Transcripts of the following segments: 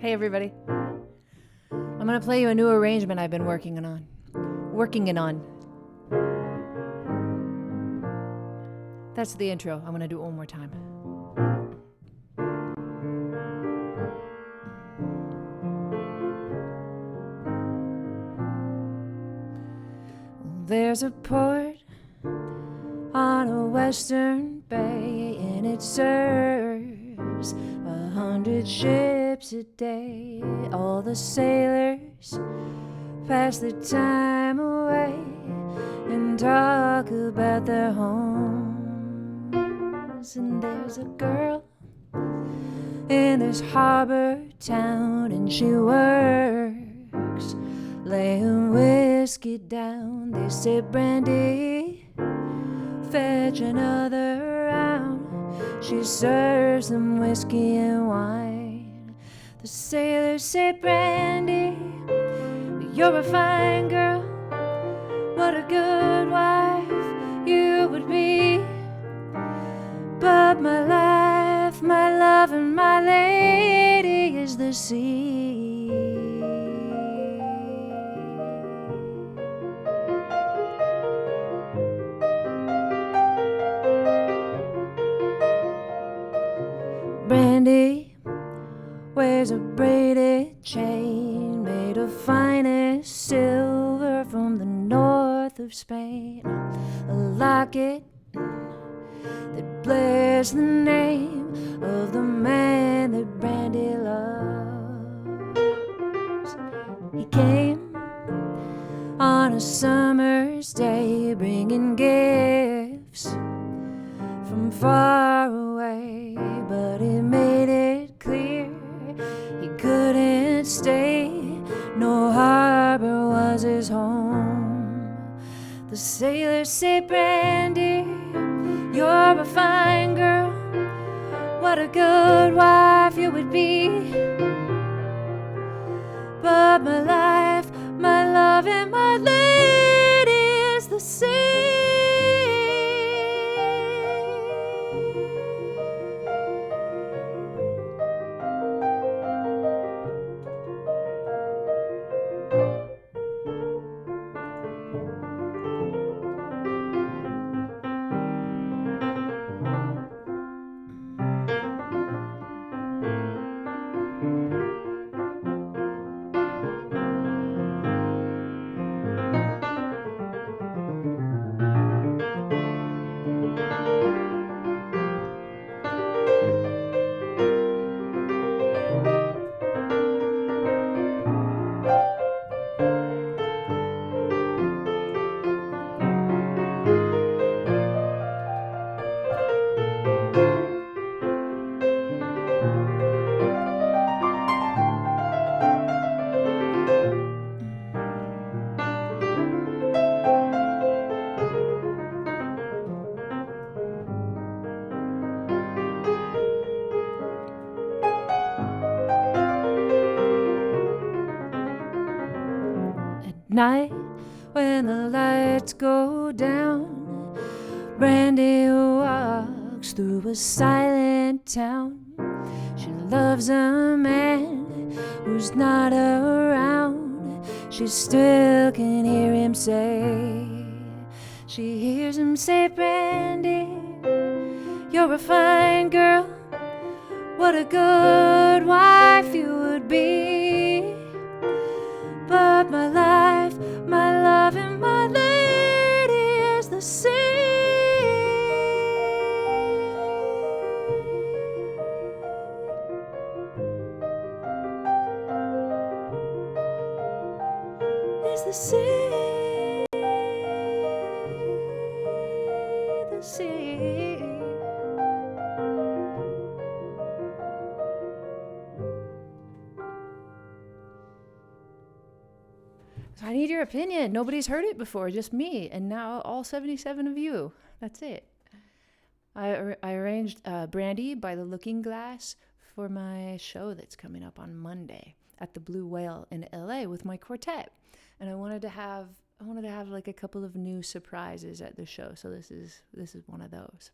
Hey everybody. I'm gonna play you a new arrangement I've been working it on. That's the intro. I'm gonna do it one more time. There's a port on a western bay, and it serves 100 ships a day. All the sailors pass the time away and talk about their homes. And there's a girl in this harbor town, and she works laying whiskey down. They say, Brandy, fetch another round. She serves them whiskey and wine. The sailors say, Brandy, you're a fine girl. What a good wife you would be. But my life, my love, and my lady is the sea. Brandy wears a braided chain made of finest silver from the north of Spain. A locket that bears the name of the man that Brandy loves. He came on a summer's day bringing gifts from far away, but he made it clear he couldn't stay. No harbor was his home. The sailors say, Brandy, you're a fine girl. What a good wife you would be. But my life, my love, and my lady is the sea. Night when the lights go down, Brandy walks through a silent town. She loves a man who's not around. She still can hear him say, she hears him say, Brandy, you're a fine girl. What a good wife you would be. But my life, my love, and my lady is the sea. Is the sea, the sea. I need your opinion. Nobody's heard it before, just me, and now all 77 of you. That's it. I arranged Brandy by the Looking Glass for my show that's coming up on Monday at the Blue Whale in LA with my quartet, and I wanted to have like a couple of new surprises at the show. So this is one of those.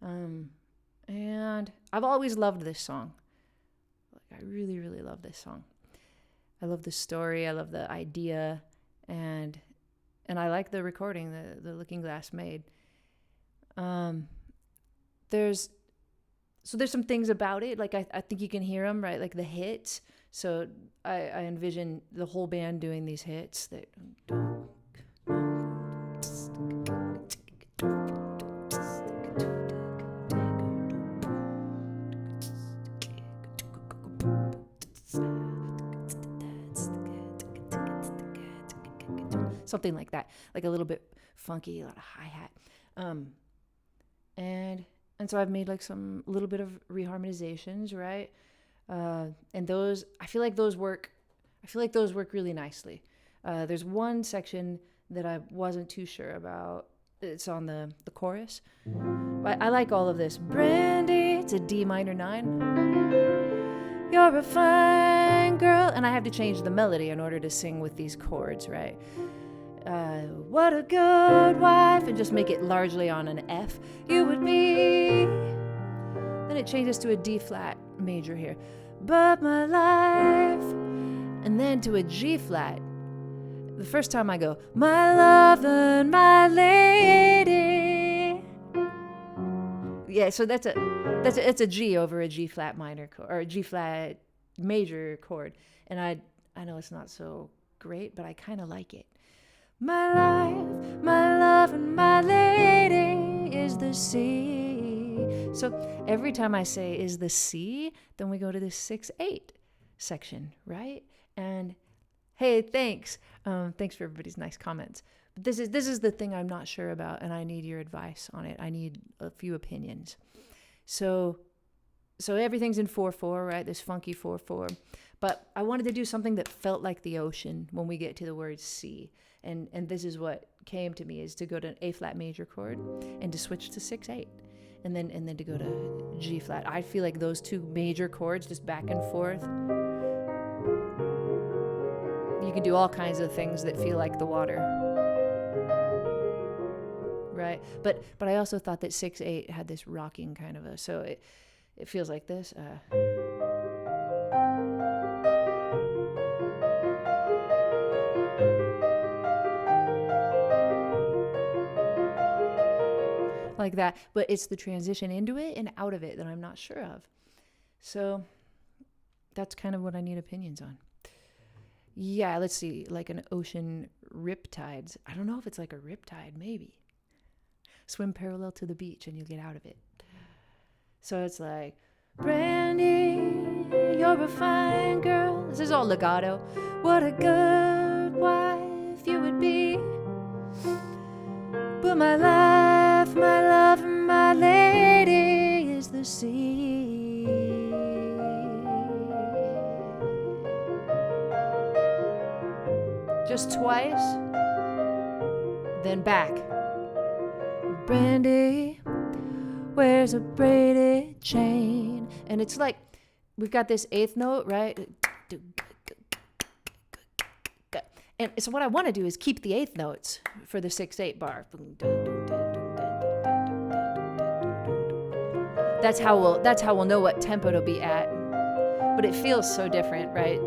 And I've always loved this song. I really, really love this song. I love the story. I love the idea, and I like the recording the Looking Glass made. There's some things about it, like I think you can hear them, right? Like the hits. So I envision the whole band doing these hits that. Something like that, like a little bit funky, a lot of hi-hat. And so I've made like some little bit of reharmonizations, right? And those, I feel like those work really nicely. There's one section that I wasn't too sure about. It's on the chorus. I like all of this. Brandy, it's a D minor 9. You're a fine girl. And I have to change the melody in order to sing with these chords, right? What a good wife, and just make it largely on an F. You would be. Then it changes to a D flat major here. But my life, and then to a G flat. The first time I go, my love and my lady. Yeah, so it's a G over a G flat minor chord, or a G flat major chord, and I know it's not so great, but I kind of like it. My life, my love, and my lady is the sea. So every time I say is the sea, then we go to this 6/8 section, right? And hey, thanks. Thanks for everybody's nice comments. But this is the thing I'm not sure about, and I need your advice on it. I need a few opinions. So everything's in 4/4, right? This funky 4/4. But I wanted to do something that felt like the ocean when we get to the word sea. And this is what came to me, is to go to an A flat major chord and to switch to 6/8. And then to go to G flat. I feel like those two major chords just back and forth. You can do all kinds of things that feel like the water. Right? But I also thought that 6/8 had this rocking kind of so it feels like this. Like that, but it's the transition into it and out of it that I'm not sure of. So that's kind of what I need opinions on. Yeah, let's see, like an ocean riptides. I don't know if it's like a riptide, maybe. Swim parallel to the beach and you'll get out of it. So it's like, Brandy, you're a fine girl. This is all legato. What a good wife you would be. But my life, my love, and my lady is the sea. Just twice, then back. Brandy wears a braided chain. And it's like, we've got this 8th note, right? And so what I want to do is keep the 8th notes for the 6/8 bar. That's how we'll know what tempo to be at. But it feels so different, right?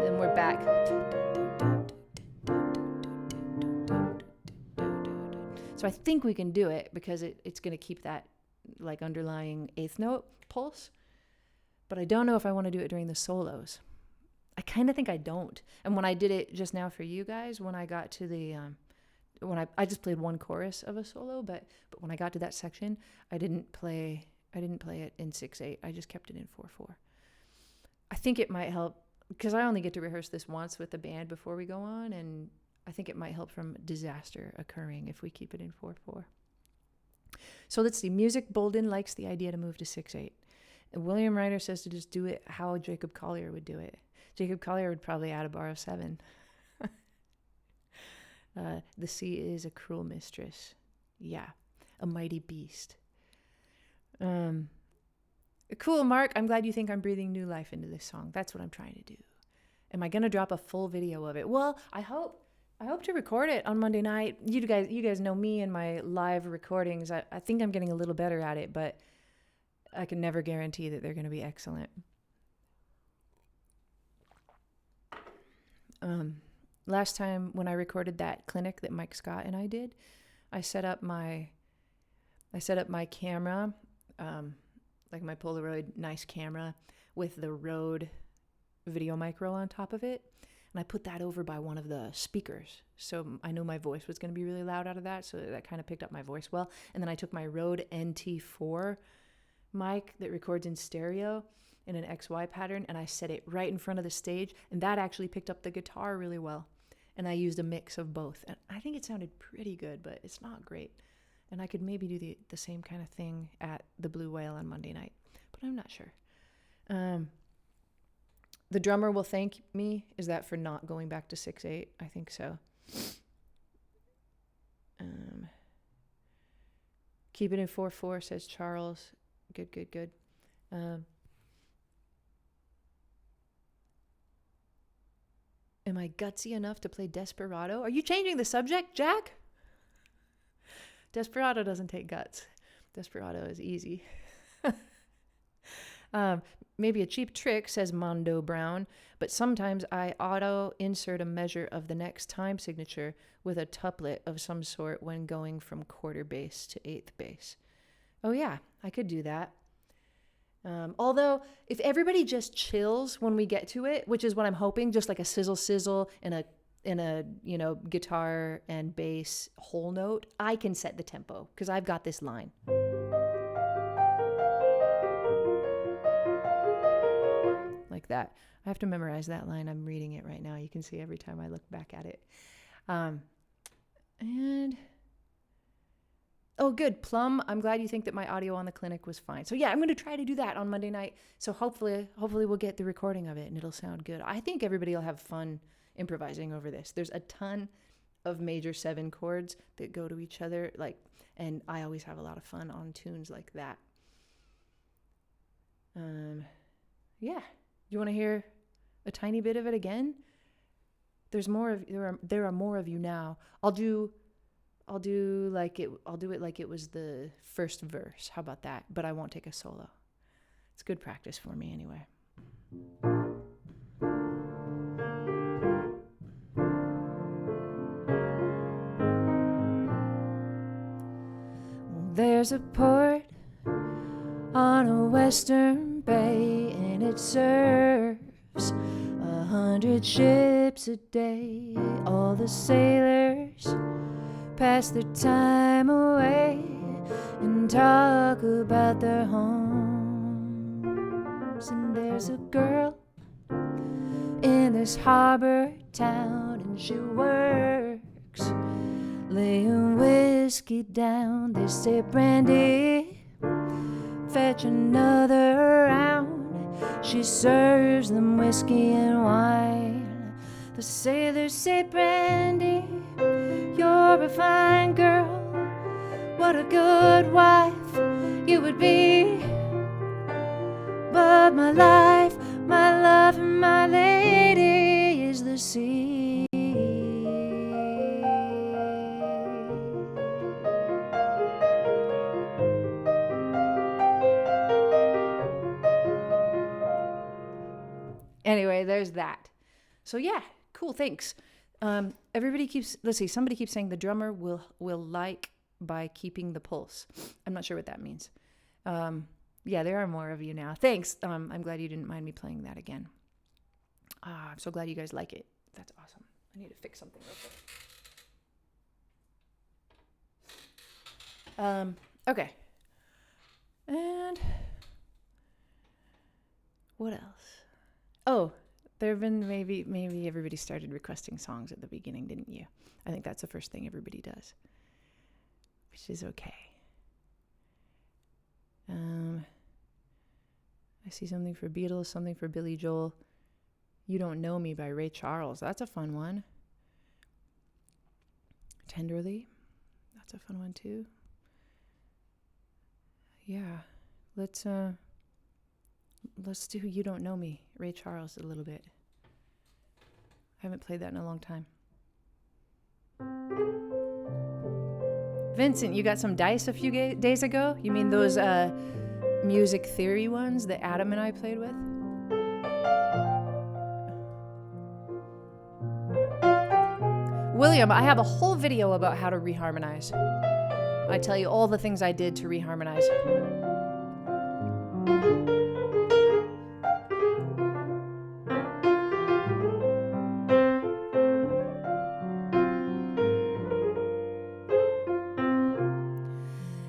Then we're back. So I think we can do it because it's going to keep that like underlying 8th note pulse. But I don't know if I want to do it during the solos. I kind of think I don't. And when I did it just now for you guys, when I got to the, when I just played one chorus of a solo, but when I got to that section, I didn't play it in 6/8. I just kept it in 4/4. I think it might help because I only get to rehearse this once with the band before we go on, and I think it might help from disaster occurring if we keep it in 4/4. So let's see. Music Bolden likes the idea to move to 6/8. And William Ryder says to just do it how Jacob Collier would do it. Jacob Collier would probably add a bar of 7. The sea is a cruel mistress. Yeah, a mighty beast. Cool, Mark. I'm glad you think I'm breathing new life into this song. That's what I'm trying to do. Am I going to drop a full video of it? Well, I hope to record it on Monday night. You guys know me and my live recordings. I think I'm getting a little better at it, but I can never guarantee that they're going to be excellent. Last time when I recorded that clinic that Mike Scott and I did, I set up my camera, like my Polaroid nice camera with the Rode video micro on top of it. And I put that over by one of the speakers. So I knew my voice was going to be really loud out of that. So that kind of picked up my voice well. And then I took my Rode NT4 mic that records in stereo in an XY pattern, and I set it right in front of the stage. And that actually picked up the guitar really well. And I used a mix of both. And I think it sounded pretty good, but it's not great. And I could maybe do the same kind of thing at the Blue Whale on Monday night, but I'm not sure. The drummer will thank me. Is that for not going back to 6/8? I think so. Keep it in 4/4, says Charles. Good. Am I gutsy enough to play Desperado? Are you changing the subject, Jack? Desperado doesn't take guts. Desperado is easy. Maybe a cheap trick, says Mondo Brown, but sometimes I auto-insert a measure of the next time signature with a tuplet of some sort when going from quarter bass to eighth bass. Oh yeah, I could do that. Although, if everybody just chills when we get to it, which is what I'm hoping, just like a sizzle and a guitar and bass whole note, I can set the tempo because I've got this line. Like that. I have to memorize that line. I'm reading it right now. You can see every time I look back at it. Oh, good. Plum, I'm glad you think that my audio on the clinic was fine. So yeah, I'm going to try to do that on Monday night. So hopefully we'll get the recording of it and it'll sound good. I think everybody will have fun improvising over this. There's a ton of major 7 chords that go to each other, and I always have a lot of fun on tunes like that. Yeah. You want to hear a tiny bit of it again? There are more of you now. I'll do it like it was the first verse. How about that? But I won't take a solo. It's good practice for me anyway. There's a port on a western bay, and it serves 100 ships a day. All the sailors pass their time away and talk about their homes. And there's a girl in this harbor town, and she works laying whiskey down. They say, Brandy, fetch another round. She serves them whiskey and wine. The sailors say, Brandy, you're a fine girl. What a good wife you would be. But my life, my love, and my lady is the sea. Anyway, there's that. So yeah, cool, thanks. Somebody keeps saying the drummer will like by keeping the pulse. I'm not sure what that means. Yeah, there are more of you now. Thanks. I'm glad you didn't mind me playing that again. I'm so glad you guys like it. That's awesome. I need to fix something real quick. Okay. And what else? Oh, there have been maybe everybody started requesting songs at the beginning, didn't you? I think that's the first thing everybody does, which is okay. I see something for Beatles, something for Billy Joel. You Don't Know Me by Ray Charles. That's a fun one. Tenderly. That's a fun one too. Yeah. Let's do You Don't Know Me, Ray Charles, a little bit. I haven't played that in a long time. Vincent, you got some dice a few days ago? You mean those music theory ones that Adam and I played with? William, I have a whole video about how to reharmonize. I tell you all the things I did to reharmonize.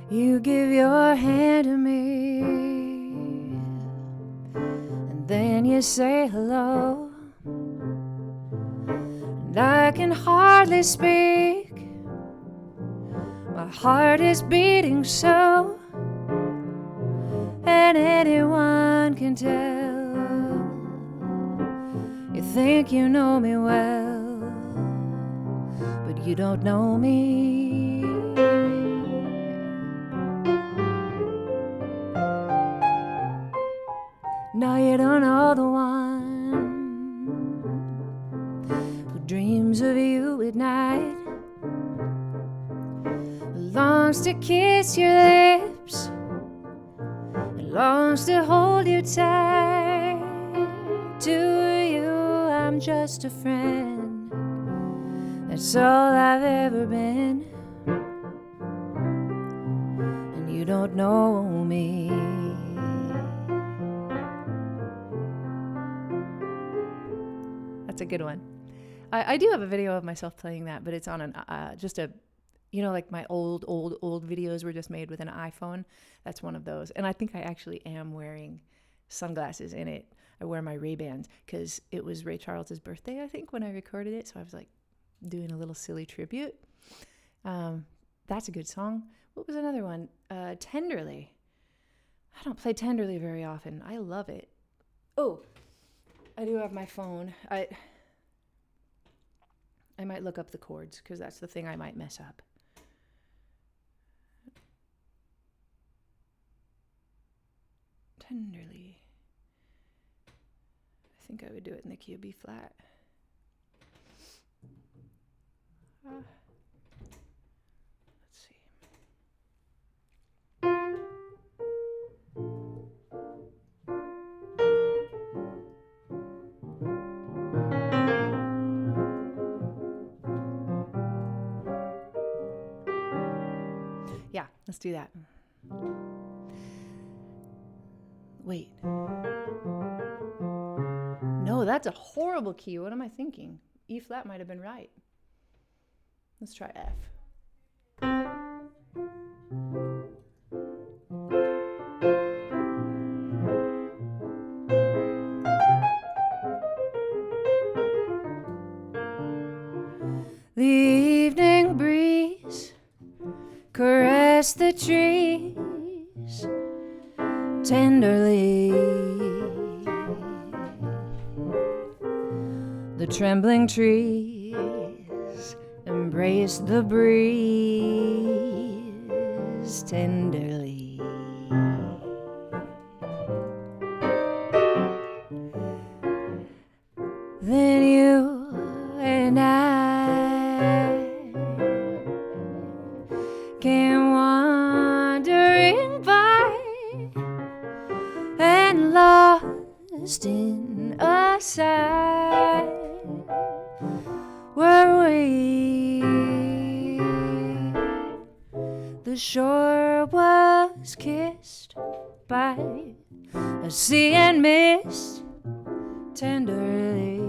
You give your hand to me, and then you say hello, and I can hardly speak. My heart is beating so, and anyone can tell. You think you know me well, but you don't know me. No, you don't know the one who dreams of you at night, who longs to kiss your lips, and longs to hold you tight. To you, I'm just a friend. That's all I've ever been, and you don't know me. That's a good one. I do have a video of myself playing that, but it's on an just a, you know, like my old videos were just made with an iPhone. That's one of those. And I think I actually am wearing sunglasses in it. I wear my Ray-Bans because it was Ray Charles's birthday, I think, when I recorded it. So I was like doing a little silly tribute. That's a good song. What was another one? Tenderly. I don't play Tenderly very often. I love it. Oh, I do have my phone. I might look up the chords because that's the thing I might mess up. Tenderly. I think I would do it in the key of B flat. Let's see. Yeah, let's do that. Wait. No, that's a horrible key. What am I thinking? E flat might have been right. Let's try F. The evening breeze caress the trees tenderly. The trembling trees embrace the breeze tenderly. Then you and I came wandering by and lost in a sigh were we. The shore was kissed by a sea and mist tenderly.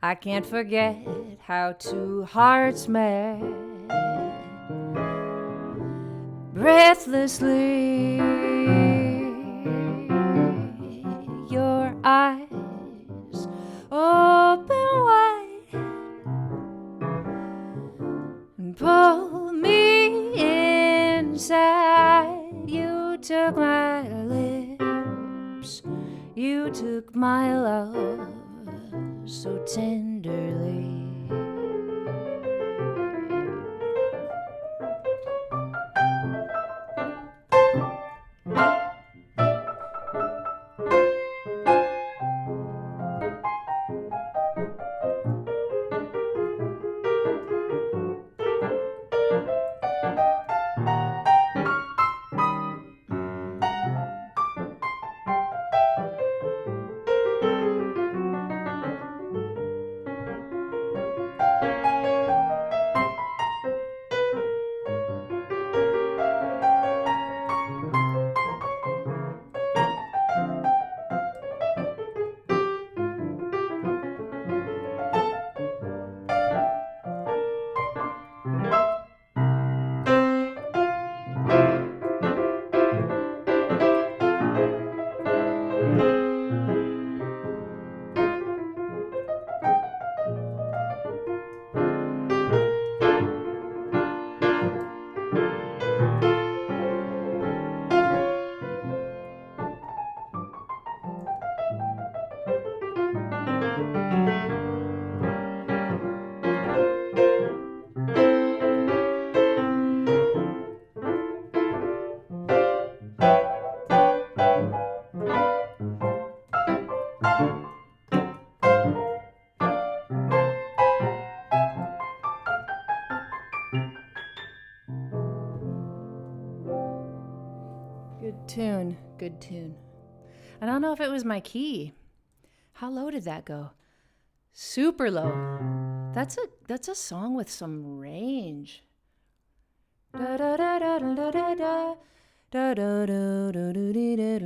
I can't forget how two hearts met breathlessly. Your eyes open wide and pull me inside. You took my lips, you took my love so tenderly. Good tune. I don't know if it was my key. How low did that go? Super low. That's a song with some range. Da da da da da da da. Da da da da da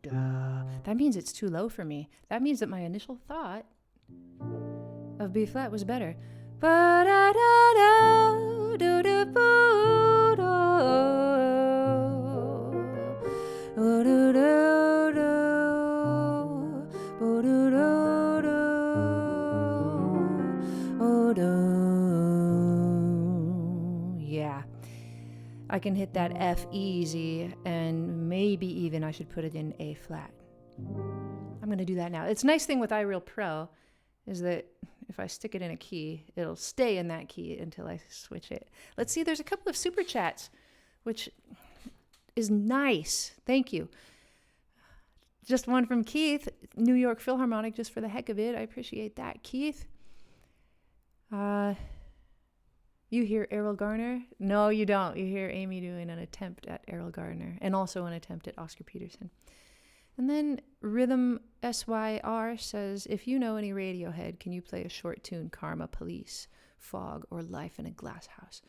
da. That means it's too low for me. That means that my initial thought of B flat was better. Ba da da da do do boo do. Oh do do do. Boo do do do. Oh do. Yeah. I can hit that F easy, and maybe even I should put it in A flat. I'm going to do that now. It's a nice thing with iReal Pro is that if I stick it in a key, it'll stay in that key until I switch it. Let's see, there's a couple of super chats, which is nice. Thank you. Just one from Keith, New York Philharmonic, just for the heck of it. I appreciate that, Keith. You hear Errol Garner? No, you don't. You hear Aimee doing an attempt at Errol Garner and also an attempt at Oscar Peterson. And then Rhythm SYR says, if you know any Radiohead, can you play a short tune, Karma Police, Fog, or Life in a Glass House?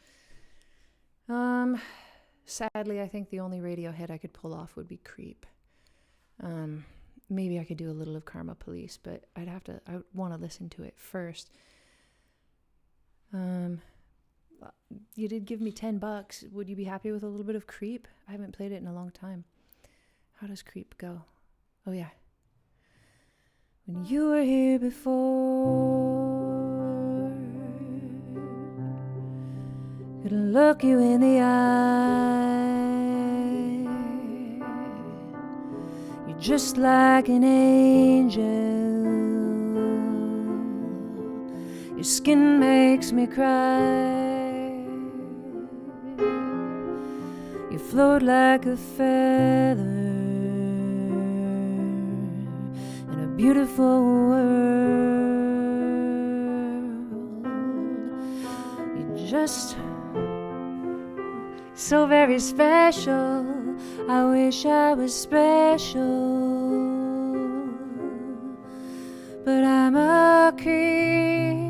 Sadly, I think the only Radiohead I could pull off would be Creep. Maybe I could do a little of Karma Police, but I want to listen to it first. You did give me $10. Would you be happy with a little bit of Creep? I haven't played it in a long time. How does Creep go? Oh, yeah. When you were here before, couldn't look you in the eye. You're just like an angel. Your skin makes me cry. You float like a feather in a beautiful world. You're just so very special. I wish I was special, but I'm a creep.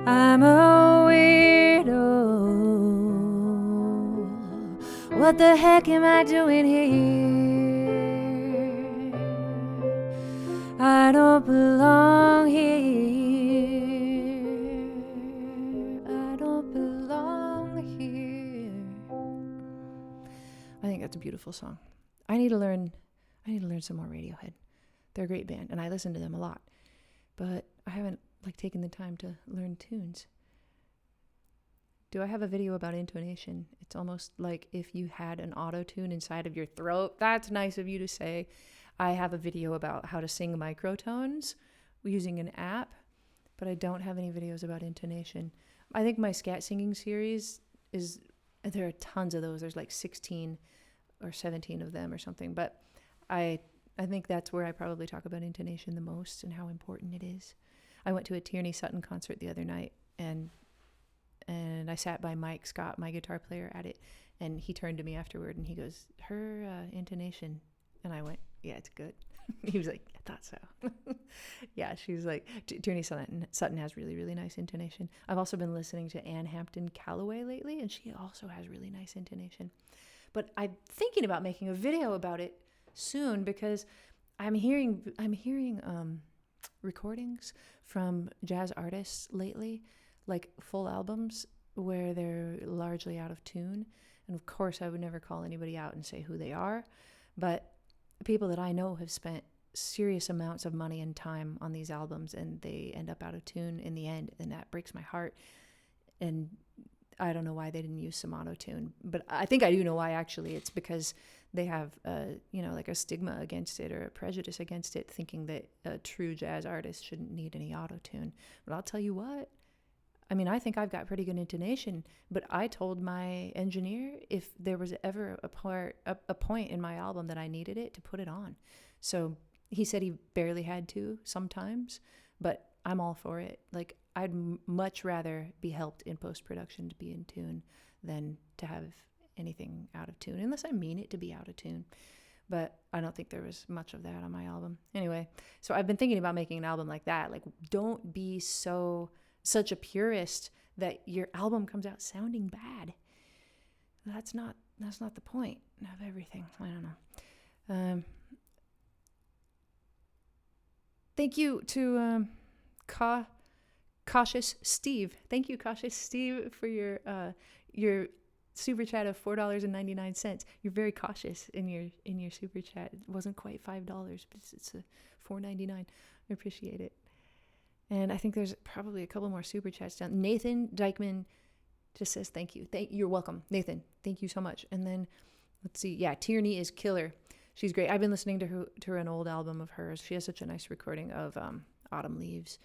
I'm a weirdo. What the heck am I doing here? I don't belong here. I don't belong here. I think that's a beautiful song. I need to learn some more Radiohead. They're a great band, and I listen to them a lot. But I haven't taken the time to learn tunes. Do I have a video about intonation? It's almost like if you had an auto-tune inside of your throat. That's nice of you to say. I have a video about how to sing microtones using an app, but I don't have any videos about intonation. I think my scat singing series there are tons of those. There's 16 or 17 of them or something, but I think that's where I probably talk about intonation the most and how important it is. I went to a Tierney Sutton concert the other night, and I sat by Mike Scott, my guitar player, at it, and he turned to me afterward and he goes, her intonation. And I went, yeah, it's good. He was like, I thought so. Yeah, she's like, Tierney Sutton has really, really nice intonation. I've also been listening to Ann Hampton Calloway lately, and she also has really nice intonation. But I'm thinking about making a video about it soon because I'm hearing recordings from jazz artists lately, like full albums where they're largely out of tune. And of course, I would never call anybody out and say who they are, but people that I know have spent serious amounts of money and time on these albums, and they end up out of tune in the end, and that breaks my heart. And I don't know why they didn't use some auto-tune, but I think I do know why, actually. It's because they have a stigma against it or a prejudice against it, thinking that a true jazz artist shouldn't need any auto-tune. But I'll tell you what, I think I've got pretty good intonation, but I told my engineer if there was ever a point in my album that I needed it, to put it on. So he said he barely had to sometimes, but I'm all for it. I'd much rather be helped in post-production to be in tune than to have anything out of tune, unless I mean it to be out of tune. But I don't think there was much of that on my album. Anyway, so I've been thinking about making an album like that. Like, don't be such a purist that your album comes out sounding bad. That's not the point of everything. I don't know. Thank you to Cautious Steve. Thank you, Cautious Steve, for your super chat of $4.99. You're very cautious in your super chat. It wasn't quite $5, but it's a $4.99. I appreciate it. And I think there's probably a couple more super chats down. Nathan Dykeman just says thank you. You're welcome, Nathan. Thank you so much. And then let's see. Yeah, Tierney is killer. She's great. I've been listening to an old album of hers. She has such a nice recording of Autumn Leaves.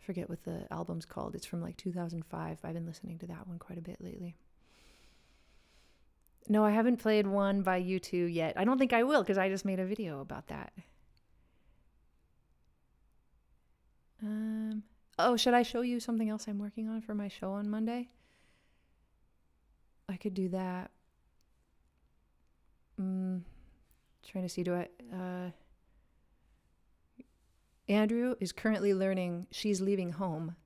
I forget what the album's called. It's from like 2005. I've been listening to that one quite a bit lately. No, I haven't played one by U2 yet. I don't think I will because I just made a video about that. Should I show you something else I'm working on for my show on Monday? I could do that. Trying to see, Andrew is currently learning She's Leaving Home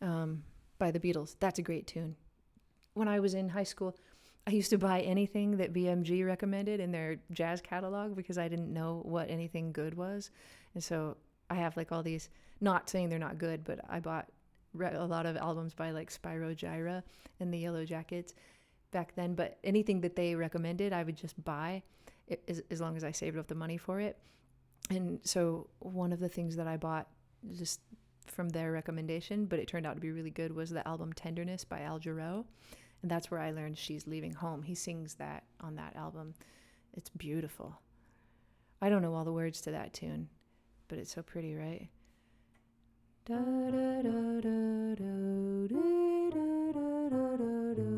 by the Beatles. That's a great tune. When I was in high school, I used to buy anything that BMG recommended in their jazz catalog because I didn't know what anything good was. And so I have like all these, not saying they're not good, but I bought a lot of albums by like Spyro Gyra and the Yellow Jackets back then. But anything that they recommended, I would just buy as long as I saved up the money for it. And so one of the things that I bought just from their recommendation, but it turned out to be really good, was the album Tenderness by Al Jarreau. And that's where I learned She's Leaving Home. He sings that on that album. It's beautiful. I don't know all the words to that tune, but it's so pretty, right? Da, da, da, da, da, da, da, da, da, da,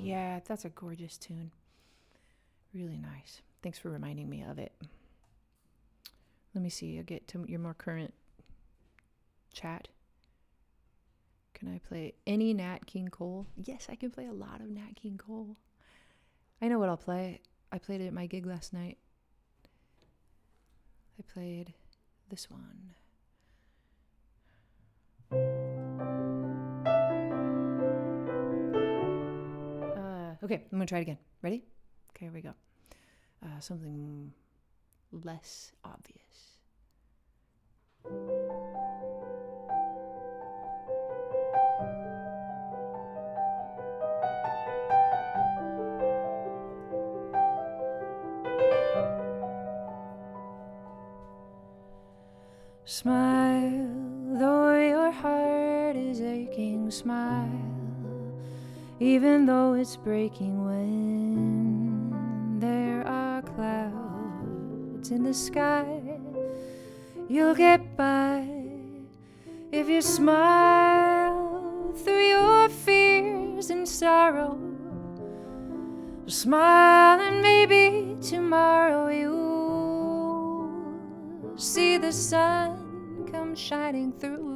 yeah, that's a gorgeous tune. Really nice. Thanks for reminding me of it. Let me see. I'll get to your more current chat. Can I play any Nat King Cole? Yes, I can play a lot of Nat King Cole. I know what I'll play. I played it at my gig last night. I played this one. Okay, I'm going to try it again. Ready? Okay, here we go. Something less obvious. Smile, though your heart is aching, smile, even though it's breaking when there are clouds in the sky. You'll get by if you smile through your fears and sorrow. Smile and maybe tomorrow you'll see the sun come shining through.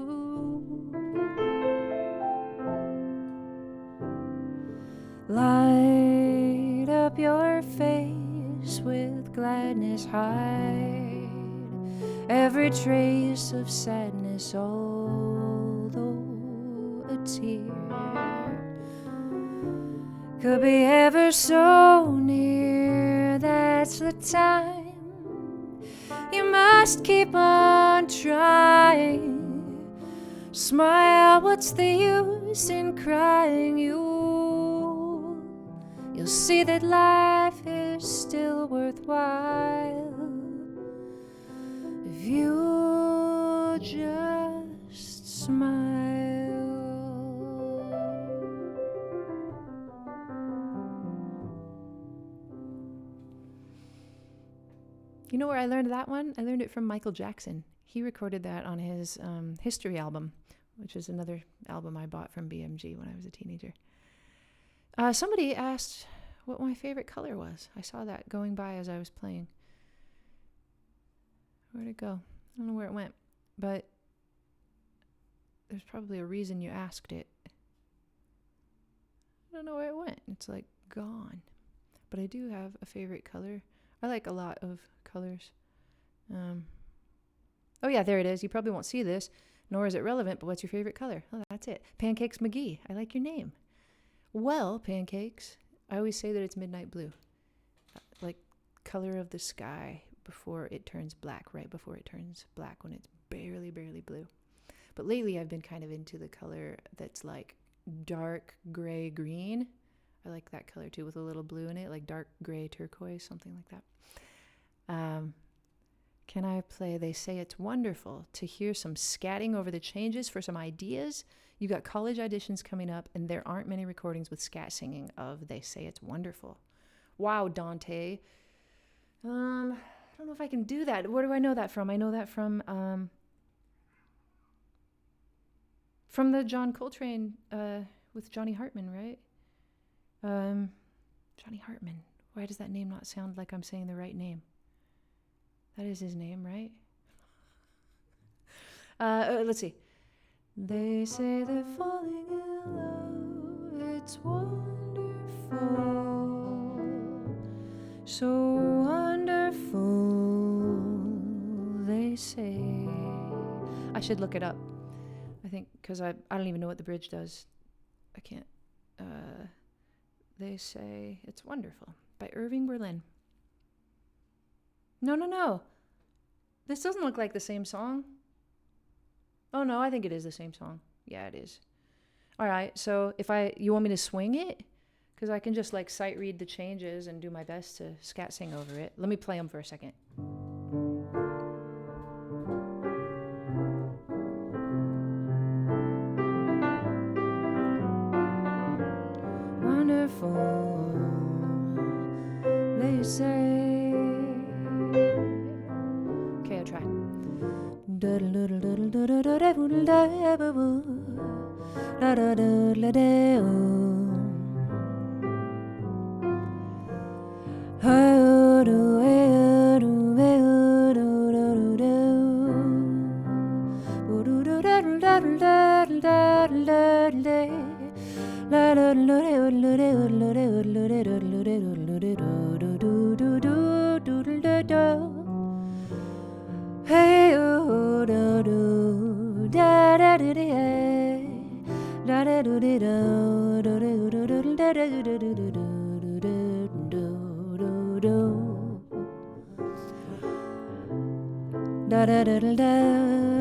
Light up your face with gladness, hide every trace of sadness, although a tear could be ever so near. That's the time you must keep on trying. Smile, what's the use in crying? You'll see that life is still worthwhile if you just smile. You know where I learned that one? I learned it from Michael Jackson. He recorded that on his History album, which is another album I bought from BMG when I was a teenager. Somebody asked what my favorite color was. I saw that going by as I was playing. Where'd it go? I don't know where it went, but there's probably a reason you asked it. I don't know where it went. It's like gone. But I do have a favorite color. I like a lot of colors. Oh yeah, there it is. You probably won't see this, nor is it relevant, but what's your favorite color? Oh, that's it. Pancakes McGee. I like your name. Well, Pancakes, I always say that it's midnight blue. Like color of the sky before it turns black, right before it turns black when it's barely blue. But lately I've been kind of into the color that's like dark gray green. I like that color too with a little blue in it, like dark gray turquoise, something like that. Can I play They Say It's Wonderful to hear some scatting over the changes for some ideas? You got college auditions coming up, and there aren't many recordings with scat singing of They Say It's Wonderful. Wow, Dante. I don't know if I can do that. Where do I know that from? I know that from the John Coltrane with Johnny Hartman, right? Johnny Hartman. Why does that name not sound like I'm saying the right name? That is his name, right? Let's see. They say they're falling in love. It's wonderful. So wonderful, they say. I should look it up. I think, because I don't even know what the bridge does. I can't. They Say It's Wonderful by Irving Berlin. No. This doesn't look like the same song. Oh no, I think it is the same song. Yeah, it is. All right, so you want me to swing it? Because I can just like sight read the changes and do my best to scat sing over it. Let me play them for a second. Wonderful, they say. Okay, I'll try. Hey, oh, do do, da da da da da da da da da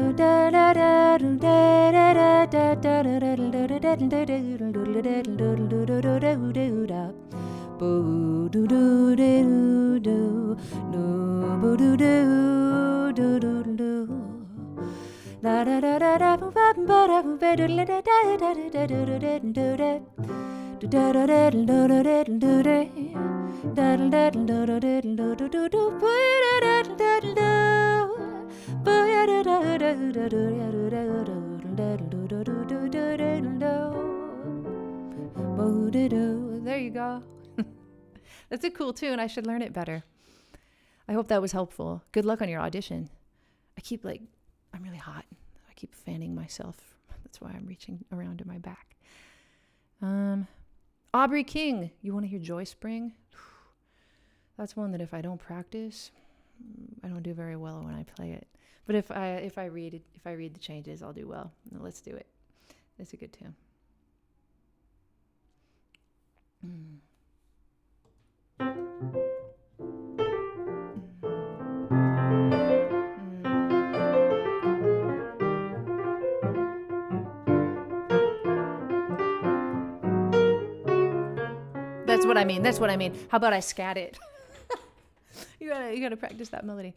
There you go. That's a cool tune. I should learn it better. I hope that was helpful. Good luck on your audition. I'm really hot. I keep fanning myself. That's why I'm reaching around to my back. Aubrey King, you want to hear Joy Spring? That's one that if I don't practice, I don't do very well when I play it. But if I read the changes, I'll do well. Let's do it. It's a good tune. That's what I mean. How about I scat it? You gotta practice that melody.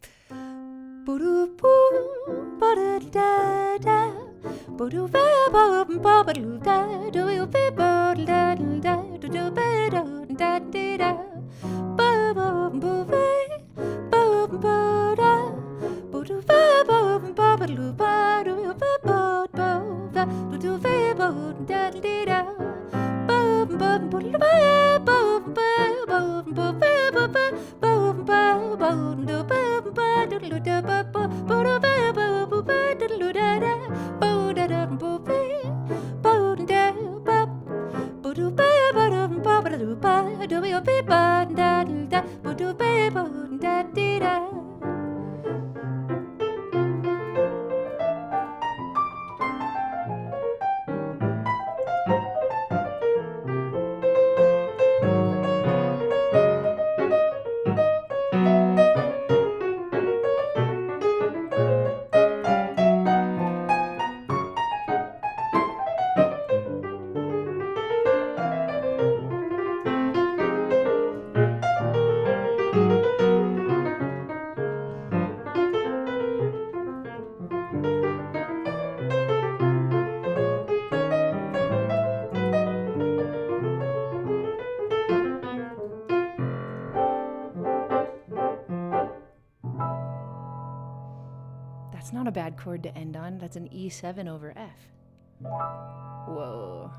That's not a bad chord to end on. That's an E7 over F. Whoa.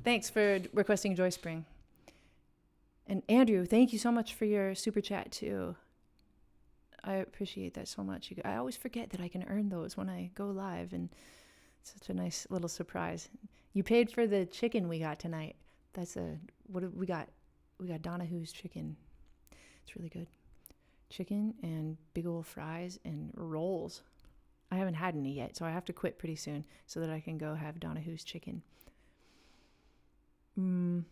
Thanks for requesting Joy Spring. And Andrew, thank you so much for your super chat too. I appreciate that so much. I always forget that I can earn those when I go live, and it's such a nice little surprise. You paid for the chicken we got tonight. What we got? We got Donahue's chicken. It's really good. Chicken and big old fries and rolls. I haven't had any yet, so I have to quit pretty soon so that I can go have Donahue's chicken. Do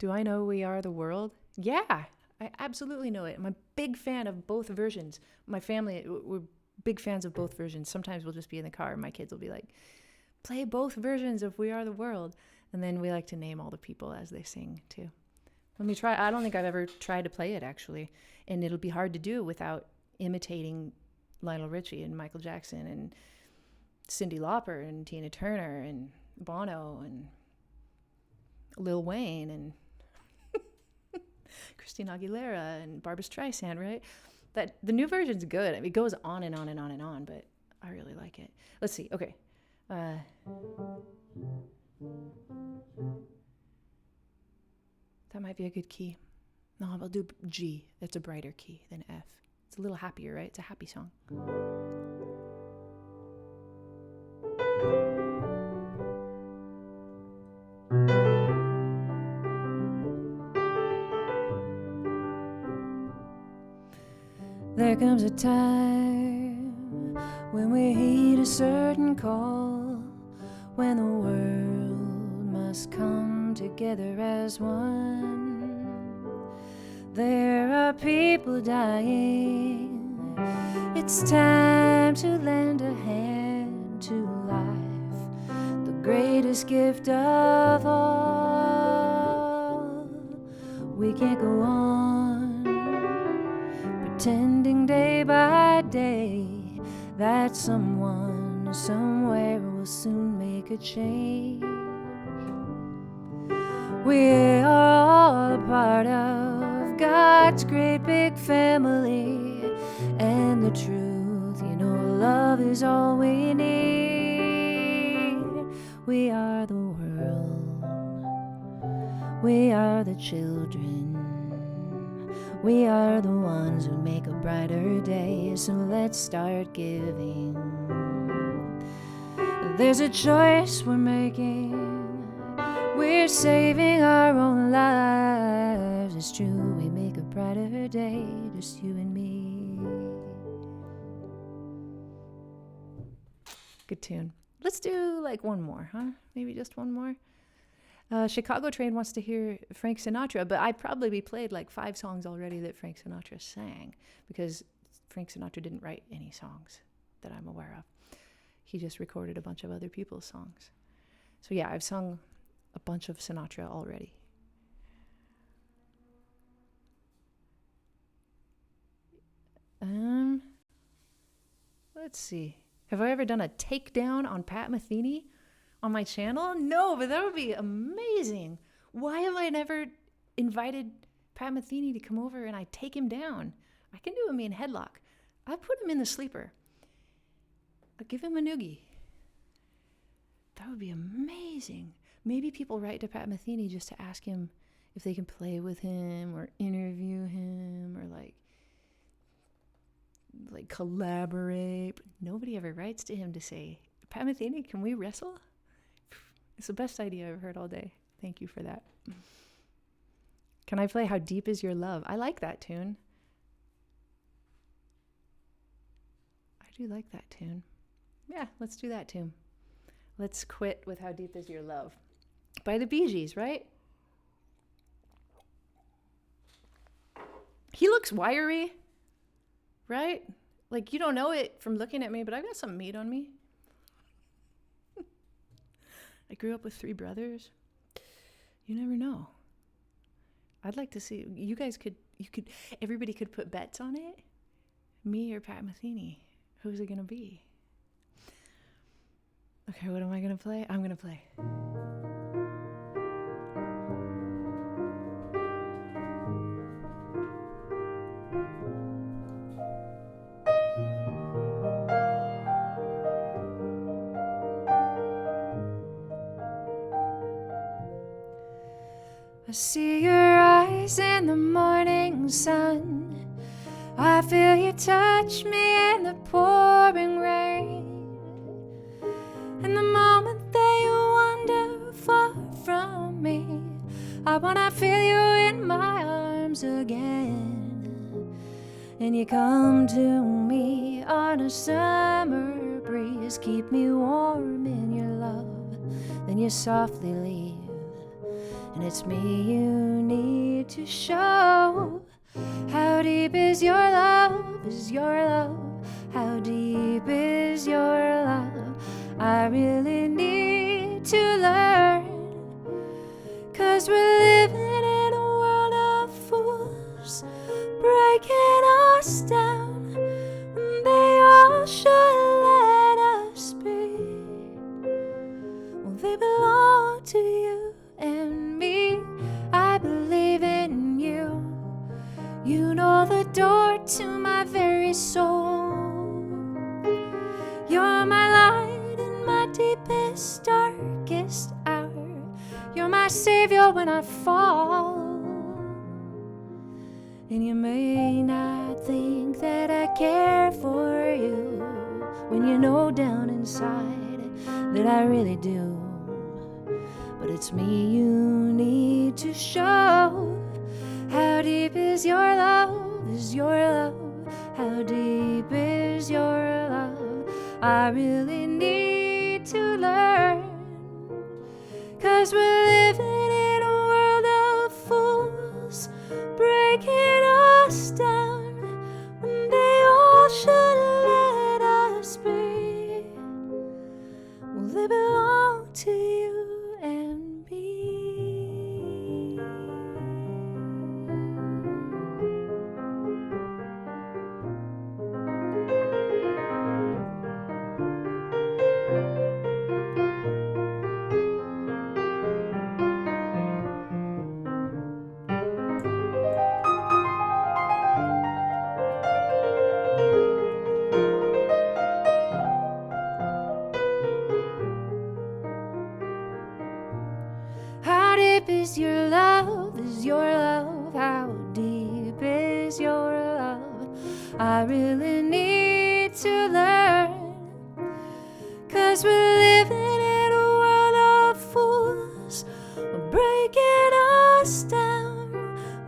I know We Are the World? Yeah, I absolutely know it. I'm a big fan of both versions. My family, we're big fans of both versions. Sometimes we'll just be in the car and my kids will be like, play both versions of We Are the World. And then we like to name all the people as they sing too. Let me try. I don't think I've ever tried to play it actually. And it'll be hard to do without imitating Lionel Richie and Michael Jackson and Cyndi Lauper and Tina Turner and Bono and Lil Wayne and Christina Aguilera and Barbra Streisand, right? That the new version's good. I mean, it goes on and on and on and on, but I really like it. Let's see. Okay. That might be a good key. No, I'll do G. That's a brighter key than F. It's a little happier, right? It's a happy song. There comes a time when we heed a certain call, when the world must come together as one. There are people dying. It's time to lend a hand to life, the greatest gift of all. We can't go on pretending day by day that someone somewhere will soon make a change. We are all a part of God's great big family, and the truth, love is all we need. We are the world, we are the children, we are the ones who make a brighter day, so let's start giving. There's a choice we're making, we're saving our own lives. It's true, we make a brighter day, just you and me. Good tune. Let's do like one more, huh? Maybe just one more. Chicago Train wants to hear Frank Sinatra, but I probably played like 5 songs already that Frank Sinatra sang, because Frank Sinatra didn't write any songs that I'm aware of. He just recorded a bunch of other people's songs. So yeah, I've sung a bunch of Sinatra already. Let's see. Have I ever done a takedown on Pat Metheny on my channel? No, but that would be amazing. Why have I never invited Pat Metheny to come over and I take him down? I can do him in headlock. I put him in the sleeper. I'll give him a noogie. That would be amazing. maybe people write to Pat Metheny just to ask him if they can play with him or interview him or like collaborate. But nobody ever writes to him to say, Pat Metheny, can we wrestle? It's the best idea I've heard all day. Thank you for that. Can I play How Deep Is Your Love? I like that tune. I do like that tune. Yeah, let's do that tune. Let's quit with How Deep Is Your Love by the Bee Gees, right? He looks wiry, right? Like, you don't know it from looking at me, but I got some meat on me. I grew up with 3 brothers. You never know. I'd like to see, everybody could put bets on it. Me or Pat Metheny. Who's it going to be? Okay, what am I going to play? I'm going to play. I see your eyes in the morning sun. I feel you touch me in the pouring rain. And the moment that you wander far from me, I wanna feel you in my arms again. And you come to me on a summer breeze, keep me warm in your love, then you softly leave. And it's me you need to show. How deep is your love, is your love? How deep is your love? I really need to learn, 'cause we're living in a world of fools, breaking us down when they all should let us be. Well, they belong to you and me. I believe in you. You know the door to my very soul. You're my light in my deepest, darkest hour. You're my savior when I fall. And you may not think that I care for you, when you know down inside that I really do. But it's me you need to show. How deep is your love, is your love? How deep is your love? I really need to learn, 'cause we're living in a world of fools, breaking us down when they all should let us be. Well, they belong to you and me. How deep is your love, is your love? How deep is your love? I really need to learn, 'cause we're living in a world of fools, breaking us down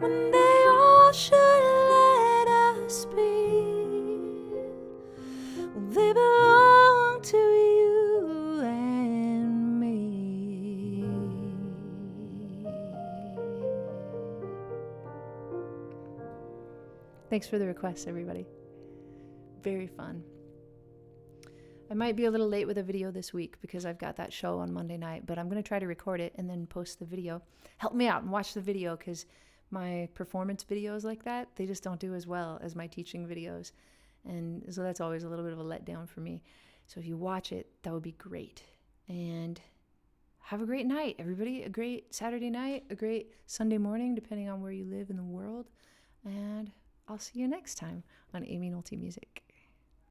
when they all should let us be. Well, they belong to you and me. Thanks for the requests, everybody. Very fun. I might be a little late with a video this week because I've got that show on Monday night, but I'm going to try to record it and then post the video. Help me out and watch the video, because my performance videos like that, they just don't do as well as my teaching videos. And so that's always a little bit of a letdown for me. So if you watch it, that would be great. And have a great night, everybody. A great Saturday night, a great Sunday morning, depending on where you live in the world. And I'll see you next time on Aimee Nolte Music.